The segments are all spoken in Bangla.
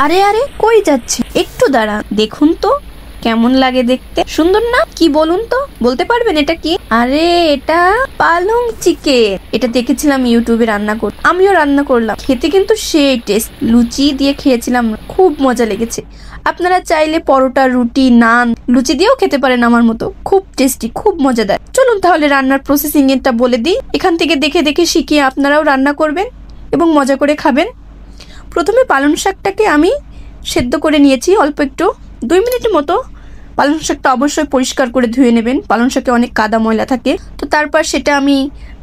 আরে আরে কই যাচ্ছে, একটু দাঁড়া, দেখুন তো কেমন লাগে দেখতে, সুন্দর না? কি বলুন তো, বলতে পারবেন এটা কি? আরে এটা পালং চিকেন। এটা দেখেছিলাম ইউটিউবে রান্না কর, আমিও রান্না করলাম, খেতে কিন্তু সেই টেস্ট। লুচি দিয়ে খেয়েছিলাম, খুব মজা লেগেছে। আপনারা চাইলে পরোটা, রুটি, নান, লুচি দিয়েও খেতে পারেন আমার মতো, খুব টেস্টি, খুব মজাদার। চলুন তাহলে রান্নার প্রসেসিং এটা বলে দিই, এখান থেকে দেখে দেখে শিখিয়ে আপনারাও রান্না করবেন এবং মজা করে খাবেন। প্রথমে পালং শাকটাকে আমি সেদ্ধ করে নিয়েছি অল্প একটু, 2 মিনিটের মতো। পালং শাকটা অবশ্যই পরিষ্কার করে ধুয়ে নেবেন, পালং শাকে অনেক কাদা ময়লা থাকে। তো তারপর সেটা আমি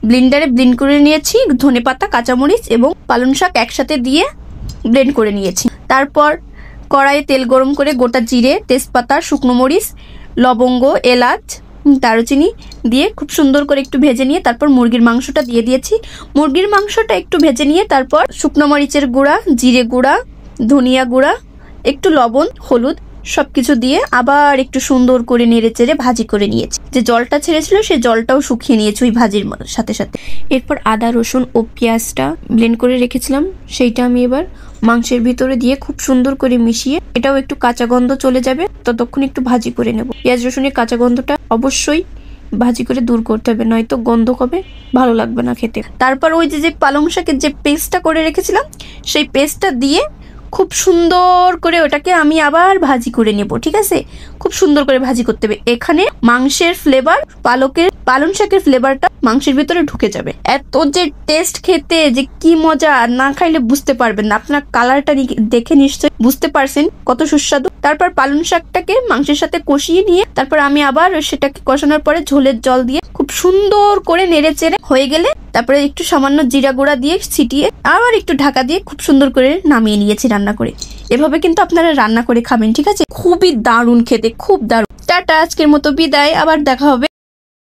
ব্লেন্ডারে ব্লেন্ড করে নিয়েছি, ধনেপাতা, কাঁচামরিচ এবং পালং শাক একসাথে দিয়ে ব্লেন্ড করে নিয়েছি। তারপর কড়াইয়ে তেল গরম করে গোটা জিরে, তেজপাতা, শুকনো মরিচ, লবঙ্গ, এলাচ, দারুচিনি দিয়ে খুব সুন্দর করে একটু ভেজে নিয়ে তারপর মুরগির মাংসটা দিয়ে দিয়েছি। মুরগির মাংসটা একটু ভেজে নিয়ে তারপর শুকনো মরিচের গুঁড়া, জিরে গুঁড়া, ধনিয়া গুঁড়া, একটু লবণ, হলুদ সবকিছু দিয়ে আবার একটু সুন্দর করে নেড়ে চেড়ে ভাজি করে নিয়েছি। যে জলটা ছেড়েছিল সেই জলটাও শুকিয়ে নিয়েছি ওই ভাজির সাথে সাথে। এরপর আদা, রসুন ও পেঁয়াজটা ব্লেন্ড করে রেখেছিলাম, সেইটা আমি এবার মাংসের ভিতরে দিয়ে খুব সুন্দর করে মিশিয়ে, এটাও একটু কাঁচা গন্ধ চলে যাবে ততক্ষণ একটু ভাজি করে নেব। পেঁয়াজ রসুনের কাঁচা গন্ধটা অবশ্যই ভাজি করে দূর করতে হবে, নয়তো গন্ধ হবে, ভালো লাগবে না খেতে। তারপর ওই যে পালং শাকের যে পেস্টটা করে রেখেছিলাম সেই পেস্টটা দিয়ে খুব সুন্দর করে ওটাকে আমি আবার ভাজি করে নেব। ঠিক আছে, খুব সুন্দর করে ভাজি করতে হবে। এখানে মাংসের ফ্লেভার, পালং শাকের ফ্লেভারটা মাংসের ভিতরে ঢুকে যাবে। এত যে টেস্ট খেতে, যে কি মজা, না খাইলে বুঝতে পারবেন না। আপনার কালারটা দেখে নিশ্চয়ই বুঝতে পারছেন কত সুস্বাদু। তারপর পালং শাকটাকে মাংসের সাথে কষিয়ে নিয়ে তারপর আমি আবার সেটাকে কষানোর পরে ঝোলের জল দিয়ে খুব সুন্দর করে নেড়ে চেড়ে হয়ে গেলে তারপরে একটু সামান্য জিরা গুঁড়া দিয়ে ছিটিয়ে আবার একটু ঢাকা দিয়ে খুব সুন্দর করে নামিয়ে নিয়েছি রান্না করে। এভাবে কিন্তু আপনারা রান্না করে খাবেন, ঠিক আছে? খুবই দারুণ খেতে, খুব দারুণ। টাটা, আজকের মতো বিদায়, আবার দেখা হবে।